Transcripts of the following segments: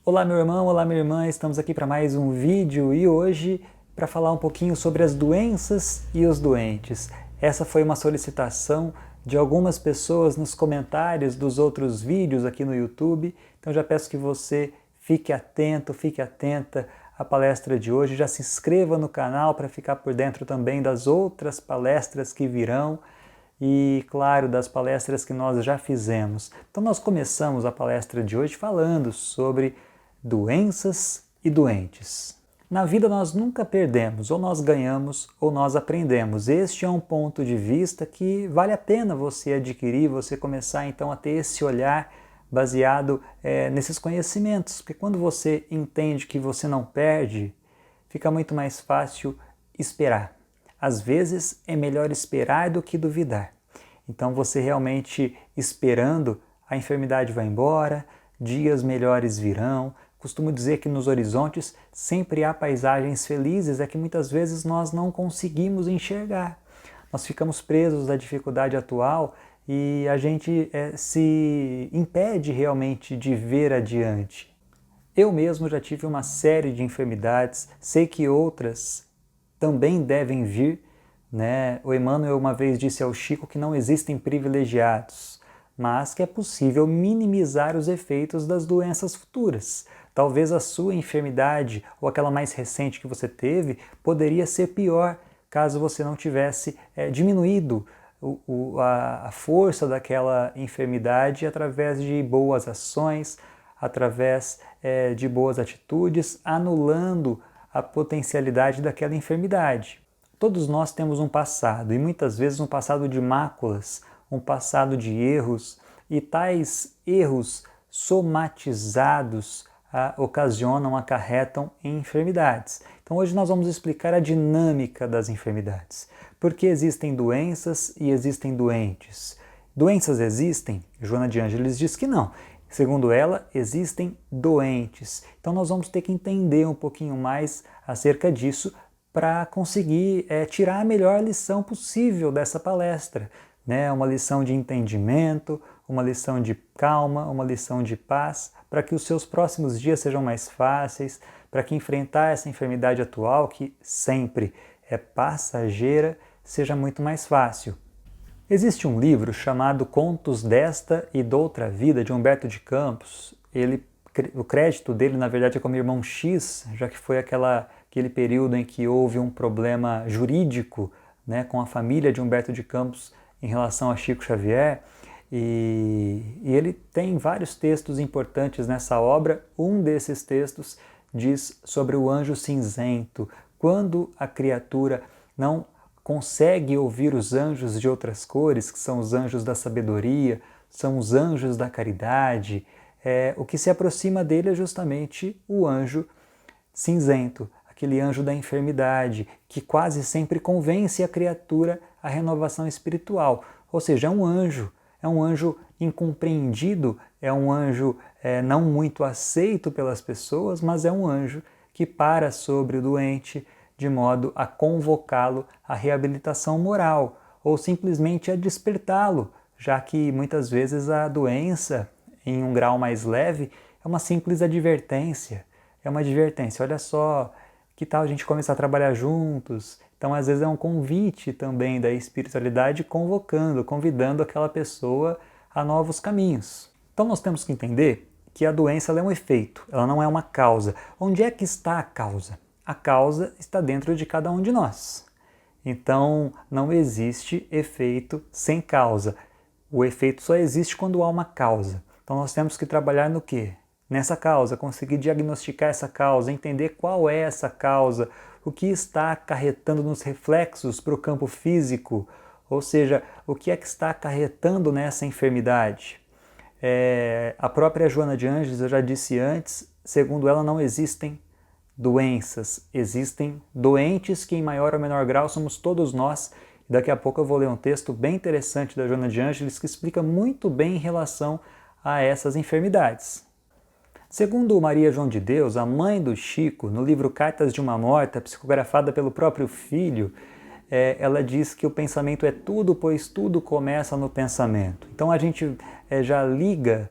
Olá meu irmão, olá minha irmã, estamos aqui para mais um vídeo e hoje para falar um pouquinho sobre as doenças e os doentes. Essa foi uma solicitação de algumas pessoas nos comentários dos outros vídeos aqui no YouTube, então já peço que você fique atento, fique atenta à palestra de hoje, já se inscreva no canal para ficar por dentro também das outras palestras que virão e, claro, das palestras que nós já fizemos. Então nós começamos a palestra de hoje falando sobre doenças e doentes. Na vida nós nunca perdemos, ou nós ganhamos ou nós aprendemos. Este é um ponto de vista que vale a pena você adquirir, você começar então a ter esse olhar baseado nesses conhecimentos, porque quando você entende que você não perde, fica muito mais fácil esperar. Às vezes é melhor esperar do que duvidar. Então você realmente esperando, a enfermidade vai embora, dias melhores virão. Costumo dizer que nos horizontes sempre há paisagens felizes, é que muitas vezes nós não conseguimos enxergar. Nós ficamos presos à dificuldade atual e a gente se impede realmente de ver adiante. Eu mesmo já tive uma série de enfermidades, sei que outras também devem vir, né? O Emmanuel uma vez disse ao Chico que não existem privilegiados, mas que é possível minimizar os efeitos das doenças futuras. Talvez a sua enfermidade ou aquela mais recente que você teve poderia ser pior caso você não tivesse diminuído a força daquela enfermidade através de boas ações, através de boas atitudes, anulando a potencialidade daquela enfermidade. Todos nós temos um passado, e muitas vezes um passado de máculas, um passado de erros, e tais erros somatizados acarretam em enfermidades. Então hoje nós vamos explicar a dinâmica das enfermidades. Por que existem doenças e existem doentes? Doenças existem? Joana de Ângeles diz que não. Segundo ela, existem doentes. Então nós vamos ter que entender um pouquinho mais acerca disso para conseguir tirar a melhor lição possível dessa palestra. Né? Uma lição de entendimento, uma lição de calma, uma lição de paz, para que os seus próximos dias sejam mais fáceis, para que enfrentar essa enfermidade atual, que sempre é passageira, seja muito mais fácil. Existe um livro chamado Contos desta e d'outra vida, de Humberto de Campos. O crédito dele, na verdade, é como Irmão X, já que foi aquele período em que houve um problema jurídico, né, com a família de Humberto de Campos em relação a Chico Xavier. E ele tem vários textos importantes nessa obra. Um desses textos diz sobre o anjo cinzento. Quando a criatura não consegue ouvir os anjos de outras cores, que são os anjos da sabedoria, são os anjos da caridade, o que se aproxima dele é justamente o anjo cinzento, aquele anjo da enfermidade, que quase sempre convence a criatura à renovação espiritual. Ou seja, é um anjo incompreendido, é um anjo não muito aceito pelas pessoas, mas é um anjo que para sobre o doente de modo a convocá-lo à reabilitação moral ou simplesmente a despertá-lo, já que muitas vezes a doença, em um grau mais leve, é uma simples advertência. É uma advertência, olha só, que tal a gente começar a trabalhar juntos? Então, às vezes é um convite também da espiritualidade convidando aquela pessoa a novos caminhos. Então, nós temos que entender que a doença ela é um efeito, ela não é uma causa. Onde é que está a causa? A causa está dentro de cada um de nós. Então, não existe efeito sem causa. O efeito só existe quando há uma causa. Então, nós temos que trabalhar no quê? Nessa causa, conseguir diagnosticar essa causa, entender qual é essa causa, o que está acarretando nos reflexos para o campo físico, ou seja, o que é que está acarretando nessa enfermidade. A própria Joana de Ângeles, eu já disse antes, segundo ela não existem doenças, existem doentes que em maior ou menor grau somos todos nós. E daqui a pouco eu vou ler um texto bem interessante da Joana de Ângeles que explica muito bem em relação a essas enfermidades. Segundo Maria João de Deus, a mãe do Chico, no livro Cartas de uma Morta, psicografada pelo próprio filho, ela diz que o pensamento é tudo, pois tudo começa no pensamento. Então a gente já liga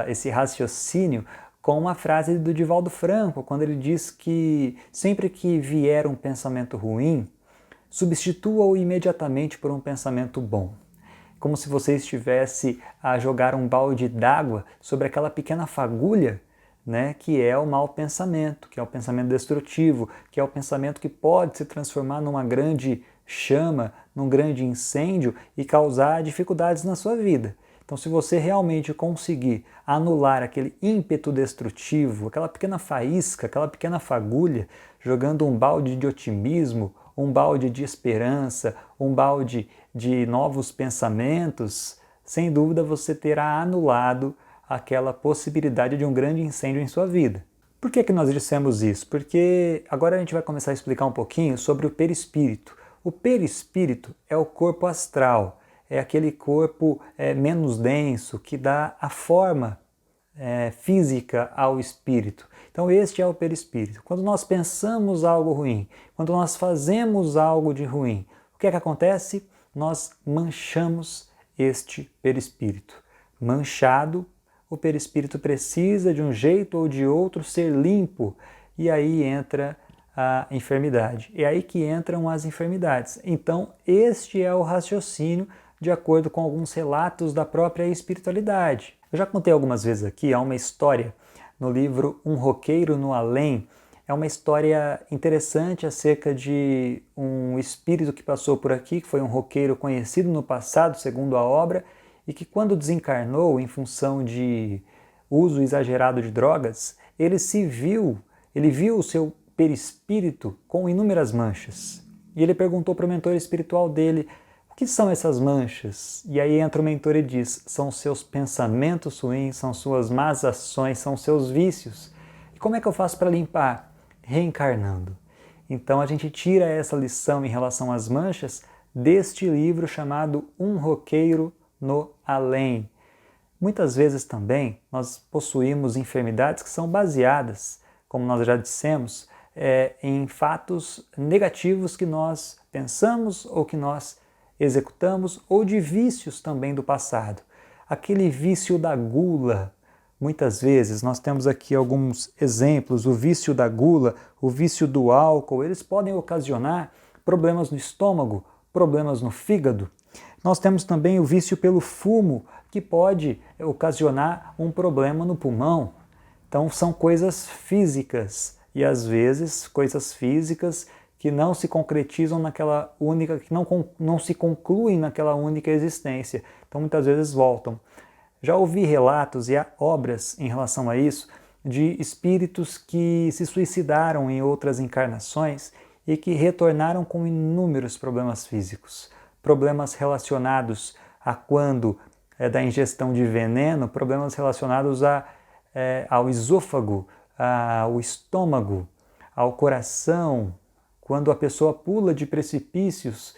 esse raciocínio com uma frase do Divaldo Franco, quando ele diz que sempre que vier um pensamento ruim, substitua-o imediatamente por um pensamento bom. Como se você estivesse a jogar um balde d'água sobre aquela pequena fagulha, né, que é o mau pensamento, que é o pensamento destrutivo, que é o pensamento que pode se transformar numa grande chama, num grande incêndio e causar dificuldades na sua vida. Então, se você realmente conseguir anular aquele ímpeto destrutivo, aquela pequena faísca, aquela pequena fagulha, jogando um balde de otimismo, um balde de esperança, um balde de novos pensamentos, sem dúvida você terá anulado aquela possibilidade de um grande incêndio em sua vida. Por que nós dissemos isso? Porque agora a gente vai começar a explicar um pouquinho sobre o perispírito. O perispírito é o corpo astral, é aquele corpo menos denso que dá a forma física ao espírito. Então este é o perispírito. Quando nós pensamos algo ruim, quando nós fazemos algo de ruim, o que é que acontece? Nós manchamos este perispírito. Manchado, o perispírito precisa de um jeito ou de outro ser limpo e aí entra a enfermidade. É aí que entram as enfermidades. Então este é o raciocínio de acordo com alguns relatos da própria espiritualidade. Eu já contei algumas vezes aqui, há uma história no livro Um Roqueiro no Além. É uma história interessante acerca de um espírito que passou por aqui, que foi um roqueiro conhecido no passado, segundo a obra, e que quando desencarnou em função de uso exagerado de drogas, ele viu o seu perispírito com inúmeras manchas. E ele perguntou para o mentor espiritual dele: o que são essas manchas? E aí entra o mentor e diz: são seus pensamentos ruins, são suas más ações, são seus vícios. E como é que eu faço para limpar? Reencarnando. Então a gente tira essa lição em relação às manchas deste livro chamado Um Roqueiro no Além. Muitas vezes também nós possuímos enfermidades que são baseadas, como nós já dissemos, em fatos negativos que nós pensamos ou que nós executamos, ou de vícios também do passado. Aquele vício da gula, muitas vezes, nós temos aqui alguns exemplos, o vício da gula, o vício do álcool, eles podem ocasionar problemas no estômago, problemas no fígado. Nós temos também o vício pelo fumo, que pode ocasionar um problema no pulmão. Então são coisas físicas, e às vezes coisas físicas que não se concretizam naquela única, que não se concluem naquela única existência. Então muitas vezes voltam. Já ouvi relatos e há obras em relação a isso de espíritos que se suicidaram em outras encarnações e que retornaram com inúmeros problemas físicos. Problemas relacionados a quando da ingestão de veneno, problemas relacionados ao esôfago, ao estômago, ao coração, quando a pessoa pula de precipícios,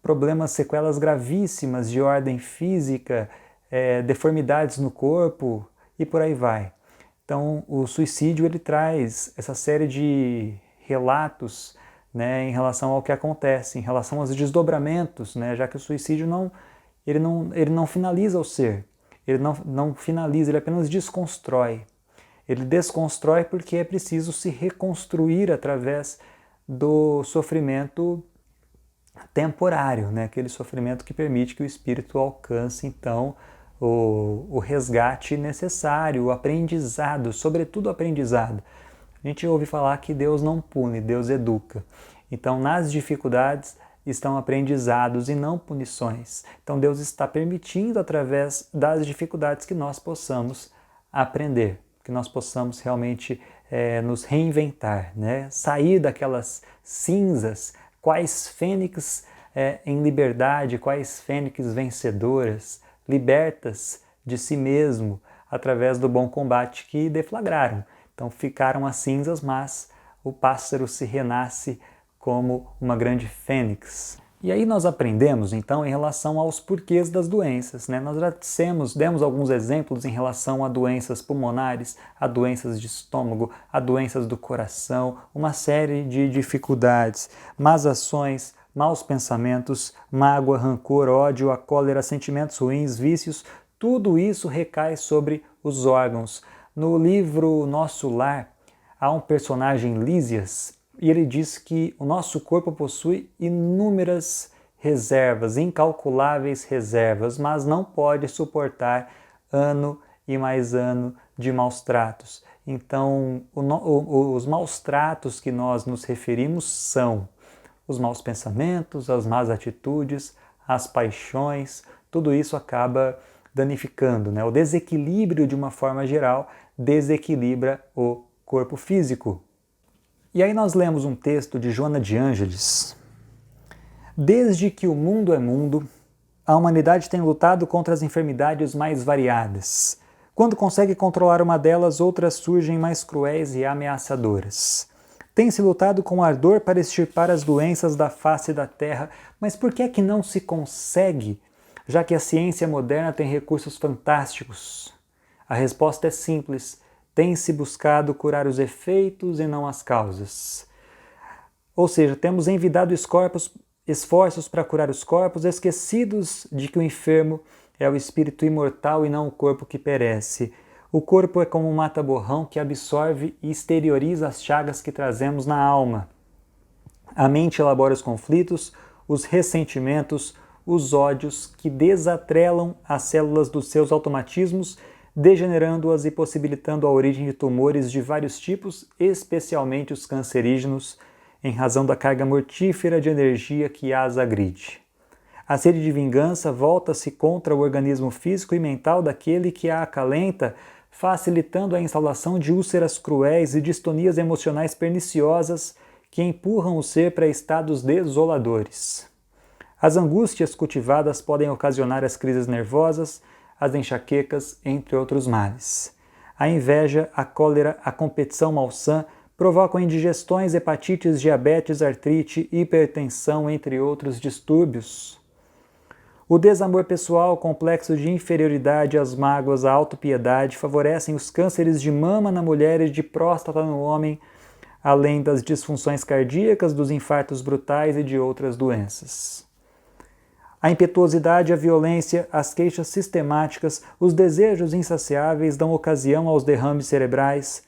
problemas, sequelas gravíssimas de ordem física, deformidades no corpo e por aí vai. Então o suicídio ele traz essa série de relatos, né, em relação ao que acontece, em relação aos desdobramentos, né, já que o suicídio ele não finaliza o ser, ele não finaliza, ele apenas desconstrói. Ele desconstrói porque é preciso se reconstruir através do sofrimento temporário, né, aquele sofrimento que permite que o espírito alcance, então, o resgate necessário, o aprendizado, sobretudo o aprendizado. A gente ouve falar que Deus não pune, Deus educa. Então, nas dificuldades estão aprendizados e não punições. Então, Deus está permitindo, através das dificuldades, que nós possamos aprender, que nós possamos realmente nos reinventar, né? Sair daquelas cinzas, quais fênix em liberdade, quais fênix vencedoras, libertas de si mesmo, através do bom combate que deflagraram. Então ficaram as cinzas, mas o pássaro se renasce como uma grande fênix. E aí nós aprendemos, então, em relação aos porquês das doenças, né? Nós já demos alguns exemplos em relação a doenças pulmonares, a doenças de estômago, a doenças do coração, uma série de dificuldades, más ações, maus pensamentos, mágoa, rancor, ódio, a cólera, sentimentos ruins, vícios, tudo isso recai sobre os órgãos. No livro Nosso Lar, há um personagem, Lísias, e ele diz que o nosso corpo possui inúmeras reservas, incalculáveis reservas, mas não pode suportar ano e mais ano de maus tratos. Então, os maus tratos que nós nos referimos são os maus pensamentos, as más atitudes, as paixões, tudo isso acaba danificando, né? O desequilíbrio, de uma forma geral, desequilibra o corpo físico. E aí nós lemos um texto de Joana de Ângeles. Desde que o mundo é mundo, a humanidade tem lutado contra as enfermidades mais variadas. Quando consegue controlar uma delas, outras surgem mais cruéis e ameaçadoras. Tem-se lutado com ardor para extirpar as doenças da face da terra, mas por que é que não se consegue, já que a ciência moderna tem recursos fantásticos? A resposta é simples: tem-se buscado curar os efeitos e não as causas. Ou seja, temos envidado esforços para curar os corpos, esquecidos de que o enfermo é o espírito imortal e não o corpo que perece. O corpo é como um mata-borrão que absorve e exterioriza as chagas que trazemos na alma. A mente elabora os conflitos, os ressentimentos, os ódios que desatrelam as células dos seus automatismos, degenerando-as e possibilitando a origem de tumores de vários tipos, especialmente os cancerígenos, em razão da carga mortífera de energia que as agride. A sede de vingança volta-se contra o organismo físico e mental daquele que a acalenta, facilitando a instalação de úlceras cruéis e distonias emocionais perniciosas que empurram o ser para estados desoladores. As angústias cultivadas podem ocasionar as crises nervosas, as enxaquecas, entre outros males. A inveja, a cólera, a competição malsã provocam indigestões, hepatites, diabetes, artrite, hipertensão, entre outros distúrbios. O desamor pessoal, o complexo de inferioridade, as mágoas, a autopiedade favorecem os cânceres de mama na mulher e de próstata no homem, além das disfunções cardíacas, dos infartos brutais e de outras doenças. A impetuosidade, a violência, as queixas sistemáticas, os desejos insaciáveis dão ocasião aos derrames cerebrais,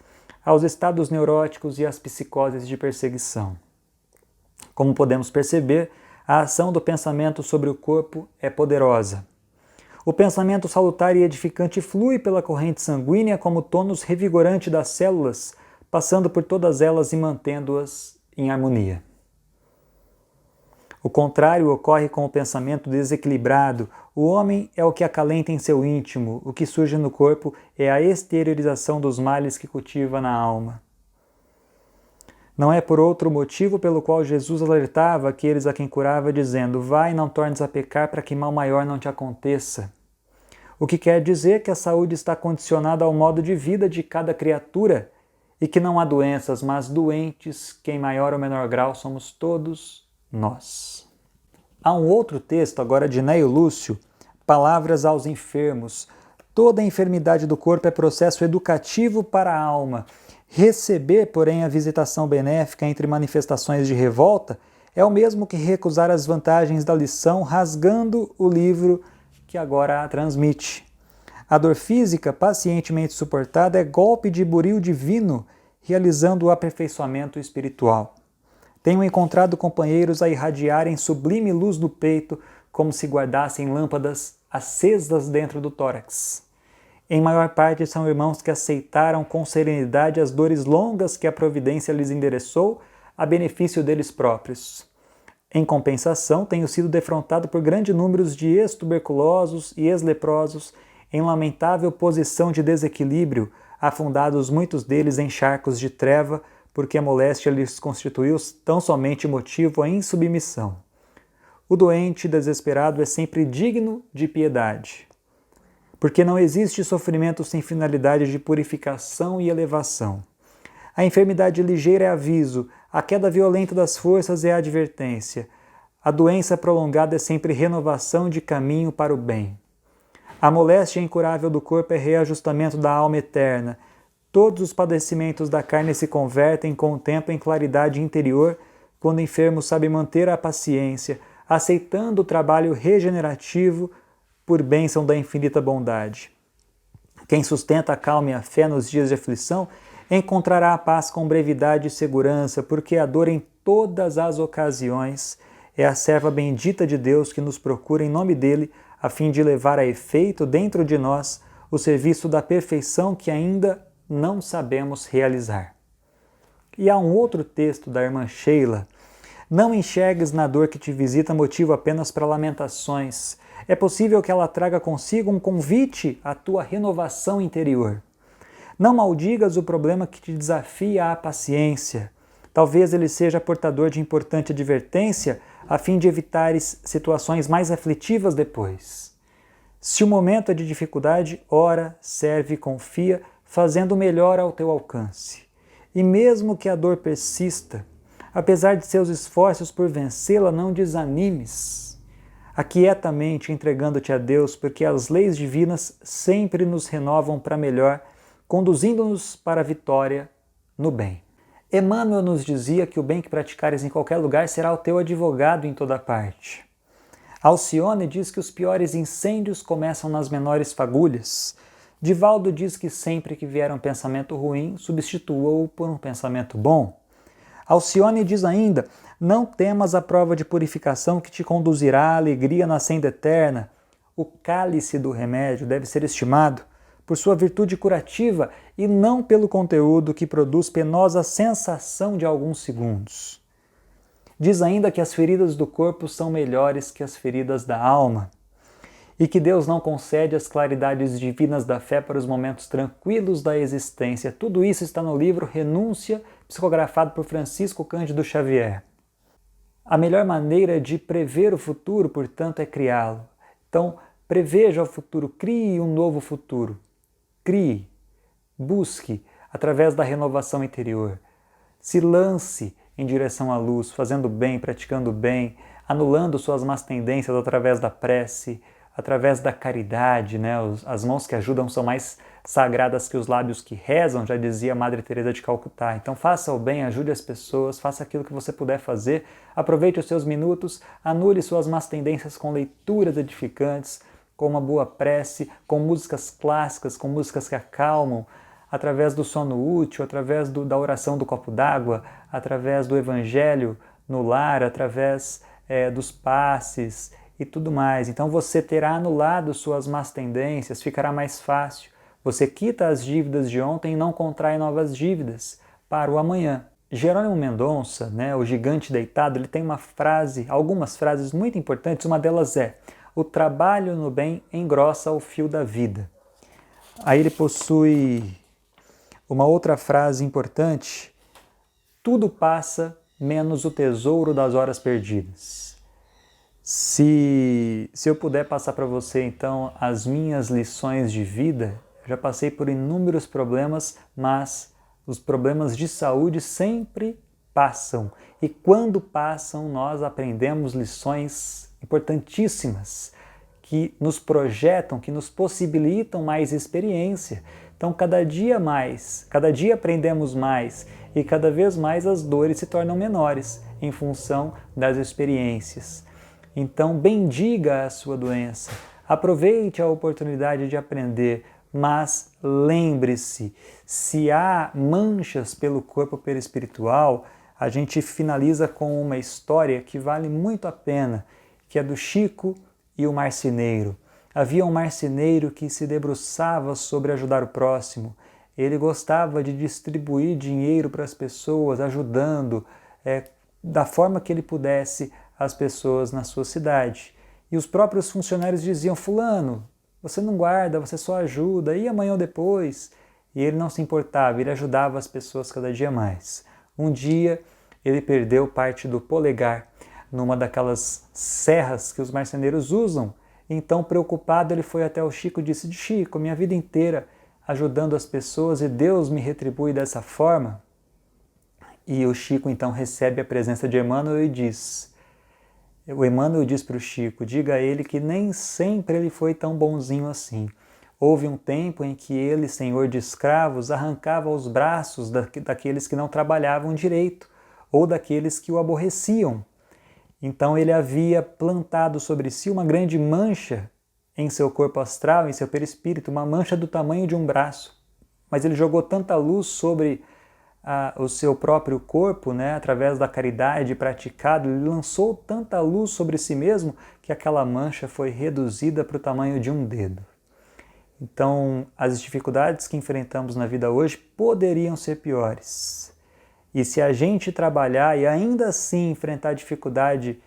aos estados neuróticos e às psicoses de perseguição. Como podemos perceber, a ação do pensamento sobre o corpo é poderosa. O pensamento salutar e edificante flui pela corrente sanguínea como tônus revigorante das células, passando por todas elas e mantendo-as em harmonia. O contrário ocorre com o pensamento desequilibrado. O homem é o que acalenta em seu íntimo, o que surge no corpo é a exteriorização dos males que cultiva na alma. Não é por outro motivo pelo qual Jesus alertava aqueles a quem curava, dizendo: vai, não tornes a pecar para que mal maior não te aconteça. O que quer dizer que a saúde está condicionada ao modo de vida de cada criatura e que não há doenças, mas doentes, que em maior ou menor grau somos todos nós. Há um outro texto, agora de Neio Lúcio, Palavras aos Enfermos. Toda enfermidade do corpo é processo educativo para a alma. Receber, porém, a visitação benéfica entre manifestações de revolta é o mesmo que recusar as vantagens da lição, rasgando o livro que agora a transmite. A dor física, pacientemente suportada, é golpe de buril divino, realizando o aperfeiçoamento espiritual. Tenho encontrado companheiros a irradiarem sublime luz do peito, como se guardassem lâmpadas acesas dentro do tórax. Em maior parte são irmãos que aceitaram com serenidade as dores longas que a providência lhes endereçou a benefício deles próprios. Em compensação, tenho sido defrontado por grande número de ex-tuberculosos e ex-leprosos em lamentável posição de desequilíbrio, afundados muitos deles em charcos de treva, porque a moléstia lhes constituiu tão somente motivo à insubmissão. O doente desesperado é sempre digno de piedade, porque não existe sofrimento sem finalidade de purificação e elevação. A enfermidade ligeira é aviso, a queda violenta das forças é advertência, a doença prolongada é sempre renovação de caminho para o bem. A moléstia incurável do corpo é reajustamento da alma eterna. Todos os padecimentos da carne se convertem com o tempo em claridade interior, quando o enfermo sabe manter a paciência, aceitando o trabalho regenerativo por bênção da infinita bondade. Quem sustenta a calma e a fé nos dias de aflição encontrará a paz com brevidade e segurança, porque a dor em todas as ocasiões é a serva bendita de Deus que nos procura em nome dele, a fim de levar a efeito dentro de nós o serviço da perfeição que ainda não sabemos realizar. E há um outro texto da irmã Sheila: não enxergues na dor que te visita motivo apenas para lamentações. É possível que ela traga consigo um convite à tua renovação interior. Não maldigas o problema que te desafia à paciência. Talvez ele seja portador de importante advertência a fim de evitares situações mais aflitivas depois. Se o momento é de dificuldade, ora, serve e confia, fazendo o melhor ao teu alcance. E mesmo que a dor persista, apesar de seus esforços por vencê-la, não desanimes. Aquietamente entregando-te a Deus, porque as leis divinas sempre nos renovam para melhor, conduzindo-nos para a vitória no bem. Emmanuel nos dizia que o bem que praticares em qualquer lugar será o teu advogado em toda parte. Alcione diz que os piores incêndios começam nas menores fagulhas. Divaldo diz que sempre que vier um pensamento ruim, substitua-o por um pensamento bom. Alcione diz ainda: não temas a prova de purificação que te conduzirá à alegria na senda eterna. O cálice do remédio deve ser estimado por sua virtude curativa e não pelo conteúdo que produz penosa sensação de alguns segundos. Diz ainda que as feridas do corpo são melhores que as feridas da alma e que Deus não concede as claridades divinas da fé para os momentos tranquilos da existência. Tudo isso está no livro Renúncia, psicografado por Francisco Cândido Xavier. A melhor maneira de prever o futuro, portanto, é criá-lo. Então, preveja o futuro, crie um novo futuro. Crie, busque através da renovação interior. Se lance em direção à luz, fazendo bem, praticando bem, anulando suas más tendências através da prece, através da caridade, né? As mãos que ajudam são mais sagradas que os lábios que rezam, já dizia Madre Teresa de Calcutá. Então faça o bem, ajude as pessoas, faça aquilo que você puder fazer, aproveite os seus minutos, anule suas más tendências com leituras edificantes, com uma boa prece, com músicas clássicas, com músicas que acalmam, através do sono útil, através da oração do copo d'água, através do evangelho no lar, através dos passes e tudo mais. Então você terá anulado suas más tendências, ficará mais fácil. Você quita as dívidas de ontem e não contrai novas dívidas para o amanhã. Jerônimo Mendonça, né, o gigante deitado, ele tem algumas frases muito importantes. Uma delas é: o trabalho no bem engrossa o fio da vida. Aí ele possui uma outra frase importante: tudo passa menos o tesouro das horas perdidas. Se eu puder passar para você então as minhas lições de vida, já passei por inúmeros problemas, mas os problemas de saúde sempre passam. E quando passam, nós aprendemos lições importantíssimas que nos projetam, que nos possibilitam mais experiência. Então, cada dia aprendemos mais e cada vez mais as dores se tornam menores em função das experiências. Então, bendiga a sua doença, aproveite a oportunidade de aprender, mas lembre-se, se há manchas pelo corpo perispiritual, a gente finaliza com uma história que vale muito a pena, que é do Chico e o marceneiro. Havia um marceneiro que se debruçava sobre ajudar o próximo. Ele gostava de distribuir dinheiro para as pessoas, ajudando da forma que ele pudesse as pessoas na sua cidade. E os próprios funcionários diziam: fulano, você não guarda, você só ajuda, e amanhã ou depois? E ele não se importava, ele ajudava as pessoas cada dia mais. Um dia ele perdeu parte do polegar numa daquelas serras que os marceneiros usam. Então, preocupado, ele foi até o Chico e disse: Chico, minha vida inteira ajudando as pessoas e Deus me retribui dessa forma. E o Chico então recebe a presença de Emmanuel e diz: o Emmanuel diz para o Chico: diga a ele que nem sempre ele foi tão bonzinho assim. Houve um tempo em que ele, senhor de escravos, arrancava os braços daqueles que não trabalhavam direito ou daqueles que o aborreciam. Então ele havia plantado sobre si uma grande mancha em seu corpo astral, em seu perispírito, uma mancha do tamanho de um braço. Mas ele jogou tanta luz sobre o seu próprio corpo, né, através da caridade praticada, ele lançou tanta luz sobre si mesmo que aquela mancha foi reduzida para o tamanho de um dedo. Então, as dificuldades que enfrentamos na vida hoje poderiam ser piores. E se a gente trabalhar e ainda assim enfrentar a dificuldade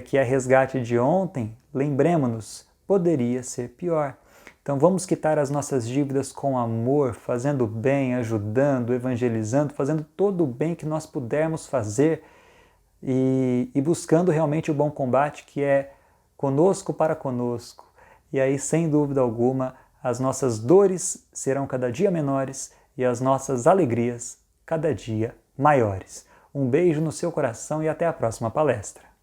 que é resgate de ontem, lembremos-nos, poderia ser pior. Então vamos quitar as nossas dívidas com amor, fazendo bem, ajudando, evangelizando, fazendo todo o bem que nós pudermos fazer e buscando realmente o bom combate que é conosco para conosco. E aí, sem dúvida alguma, as nossas dores serão cada dia menores e as nossas alegrias cada dia maiores. Um beijo no seu coração e até a próxima palestra.